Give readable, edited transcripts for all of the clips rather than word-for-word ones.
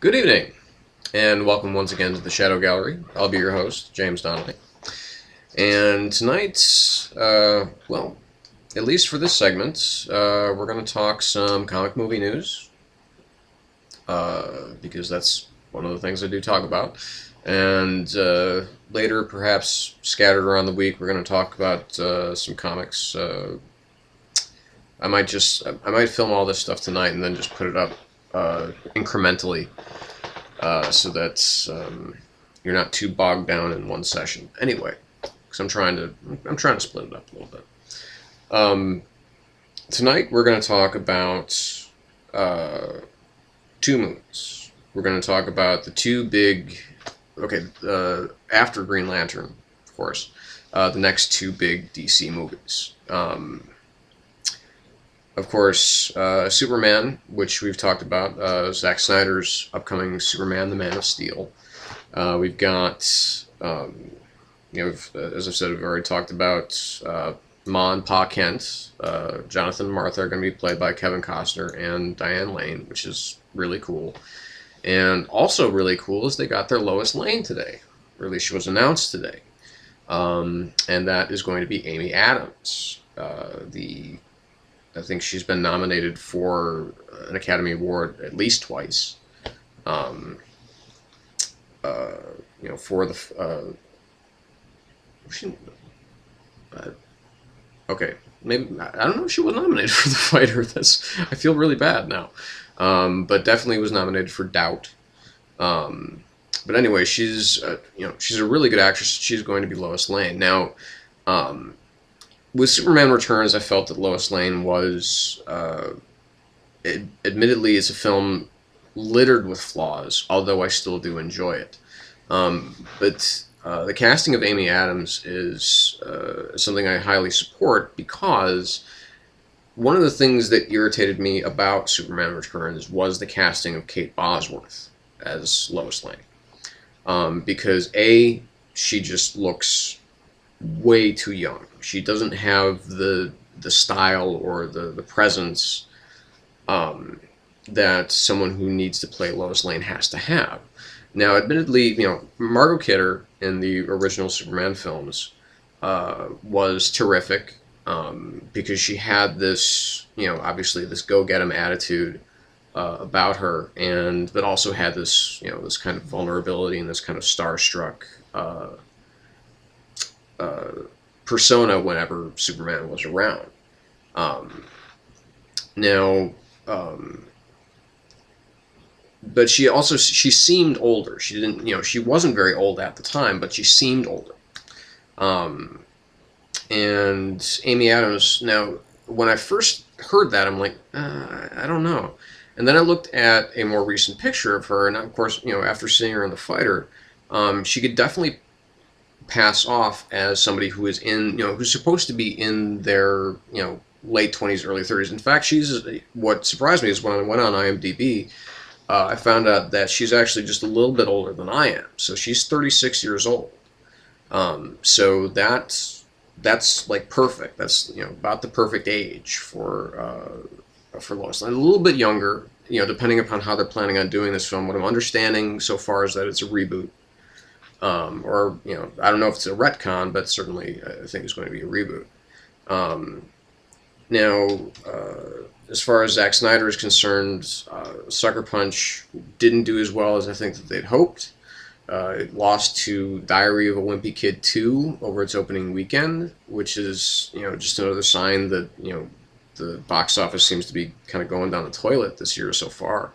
Good evening, and welcome once again to the Shadow Gallery. I'll be your host, James Donnelly. And tonight, well, at least for this segment, we're going to talk some comic movie news, because that's one of the things I do talk about. And later, perhaps scattered around the week, we're going to talk about some comics. I might film all this stuff tonight and then just put it up incrementally, so that you're not too bogged down in one session. Anyway, because I'm trying to split it up a little bit. Tonight we're going to talk about two movies. We're going to talk about the two big, after Green Lantern, of course, the next two big DC movies. Of course, Superman, which we've talked about, Zack Snyder's upcoming Superman, the Man of Steel. We've got, as I said, we've already talked about Ma and Pa Kent. Jonathan and Martha are going to be played by Kevin Costner and Diane Lane, which is really cool. And also really cool is they got their Lois Lane today, or at least she was announced today. And that is going to be Amy Adams, I think she's been nominated for an Academy Award at least twice. For the maybe I don't know if she was nominated for The Fighter. I feel really bad now, but definitely was nominated for Doubt. But anyway, she's a really good actress. She's going to be Lois Lane now. With Superman Returns, I felt that Lois Lane was, admittedly, it's a film littered with flaws, although I still do enjoy it. But the casting of Amy Adams is something I highly support, because one of the things that irritated me about Superman Returns was the casting of Kate Bosworth as Lois Lane. Because A, she just looks way too young. She doesn't have the style or the presence that someone who needs to play Lois Lane has to have. Now, admittedly, Margot Kidder in the original Superman films was terrific, because she had this, obviously this go-get-'em attitude about her, but also had this, this kind of vulnerability and this kind of starstruck persona whenever Superman was around. But she seemed older. She didn't, she wasn't very old at the time, but she seemed older. And Amy Adams, now, when I first heard that, I'm like, I don't know. And then I looked at a more recent picture of her, and of course, after seeing her in The Fighter, she could definitely pass off as somebody who is who's supposed to be in their, late 20s, early 30s. In fact, what surprised me is when I went on IMDb, I found out that she's actually just a little bit older than I am. So she's 36 years old. So that's like perfect. That's, about the perfect age for Lois Lane. A little bit younger, depending upon how they're planning on doing this film. What I'm understanding so far is that it's a reboot. Or, I don't know if it's a retcon, but certainly I think it's going to be a reboot. As far as Zack Snyder is concerned, Sucker Punch didn't do as well as I think that they'd hoped. It lost to Diary of a Wimpy Kid 2 over its opening weekend, which is, just another sign that, the box office seems to be kind of going down the toilet this year so far.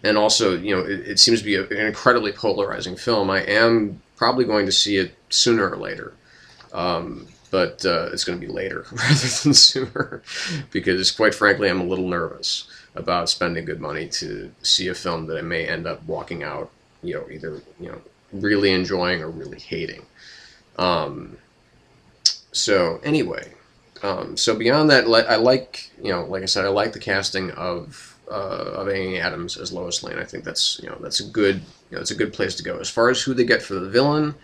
And also, it seems to be an incredibly polarizing film. I am probably going to see it sooner or later. But it's going to be later rather than sooner, because quite frankly, I'm a little nervous about spending good money to see a film that I may end up walking out, either, really enjoying or really hating. So anyway, so beyond that, I like, like I said, I like the casting of Amy Adams as Lois Lane. I think that's, that's a good, it's a good place to go. As far as who they get for the villain,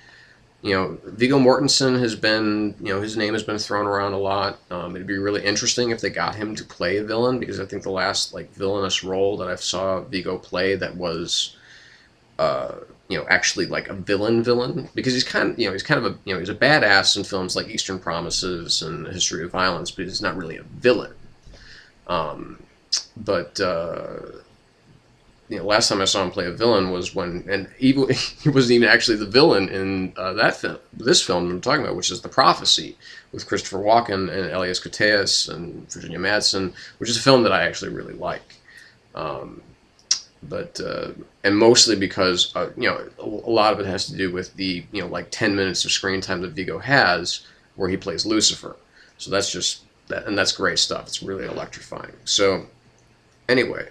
Viggo Mortensen has been, his name has been thrown around a lot. It'd be really interesting if they got him to play a villain, because I think the last like villainous role that I saw Viggo play that was, uh, actually like a villain, because he's kind of a, he's a badass in films like Eastern Promises and History of Violence, but he's not really a villain. Um, but last time I saw him play a villain was when, and he wasn't even actually the villain in this film I'm talking about, which is The Prophecy, with Christopher Walken and Elias Koteas and Virginia Madsen, which is a film that I actually really like. Um, and mostly because a lot of it has to do with the like 10 minutes of screen time that Viggo has, where he plays Lucifer. So that's just that, and that's great stuff. It's really electrifying. So anyway.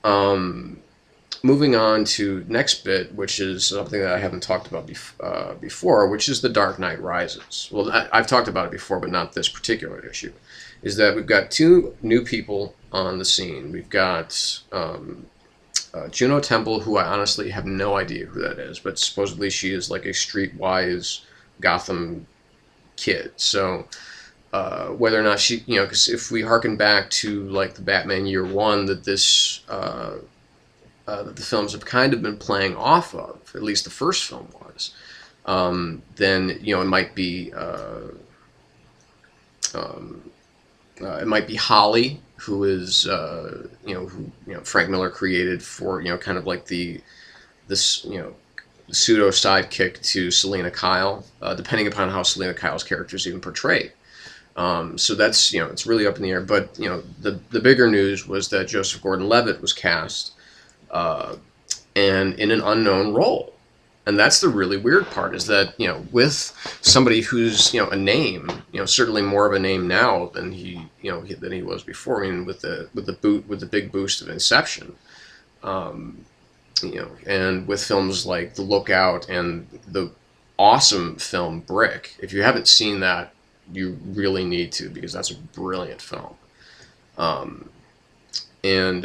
Um, Moving on to next bit, which is something that I haven't talked about before, which is The Dark Knight Rises. Well, I've talked about it before, but not this particular issue. Is that we've got two new people on the scene. We've got Juno Temple, who I honestly have no idea who that is, but supposedly she is like a streetwise Gotham kid. So whether or not she, because if we harken back to like the Batman Year One, that that the films have kind of been playing off of, at least the first film was, then it might be Holly, who is who Frank Miller created for kind of like this pseudo sidekick to Selena Kyle, depending upon how Selena Kyle's character is even portrayed. So that's it's really up in the air. But the bigger news was that Joseph Gordon-Levitt was cast, and in an unknown role. And that's the really weird part, is that with somebody who's a name, certainly more of a name now than than he was before. I mean, with the big boost of Inception, and with films like The Lookout and the awesome film Brick. If you haven't seen that, you really need to, because that's a brilliant film. Um, and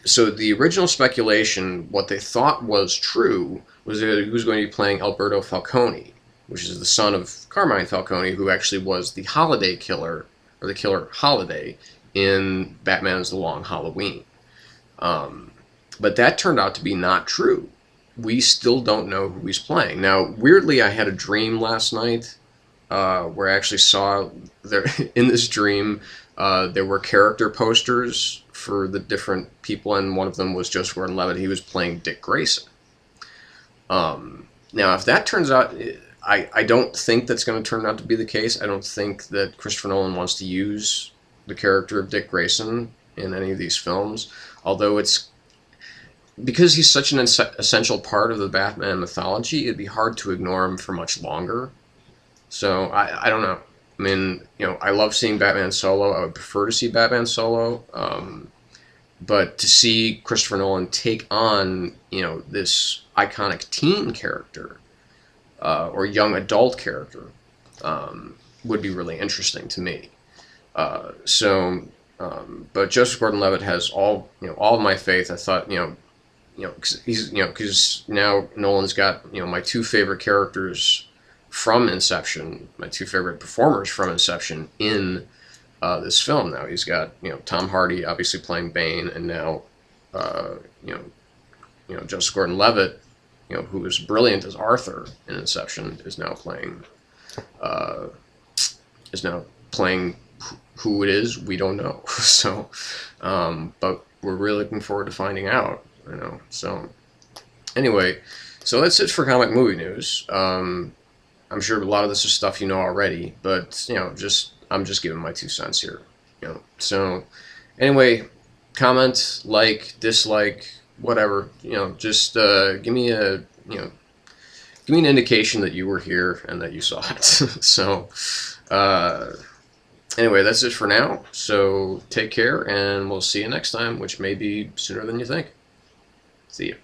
so the original speculation, what they thought was true, was that he was going to be playing Alberto Falcone, which is the son of Carmine Falcone, who actually was the Holiday Killer, or the Killer Holiday, in Batman's The Long Halloween. But that turned out to be not true. We still don't know who he's playing. Now, weirdly, I had a dream last night where I actually saw there in this dream there were character posters for the different people, and one of them was Joseph Gordon-Levitt. He was playing Dick Grayson. Now, if that turns out, I don't think that's going to turn out to be the case. I don't think that Christopher Nolan wants to use the character of Dick Grayson in any of these films, although it's because he's such an essential part of the Batman mythology, it'd be hard to ignore him for much longer. So I don't know. I mean, I love seeing Batman solo. I would prefer to see Batman solo. But to see Christopher Nolan take on, this iconic teen character or young adult character would be really interesting to me. But Joseph Gordon-Levitt has all of my faith. I thought, because now Nolan's got my two favorite characters from Inception, my two favorite performers from Inception in this film. Now he's got Tom Hardy obviously playing Bane, and now Joseph Gordon-Levitt, who was brilliant as Arthur in Inception, is now playing who it is. We don't know. So, but we're really looking forward to finding out. So anyway, so that's it for comic movie news. I'm sure a lot of this is stuff you know already, but I'm just giving my 2 cents here. So anyway, comment, like, dislike, whatever. Just give me an indication that you were here and that you saw it. So anyway, that's it for now. So take care, and we'll see you next time, which may be sooner than you think. See you.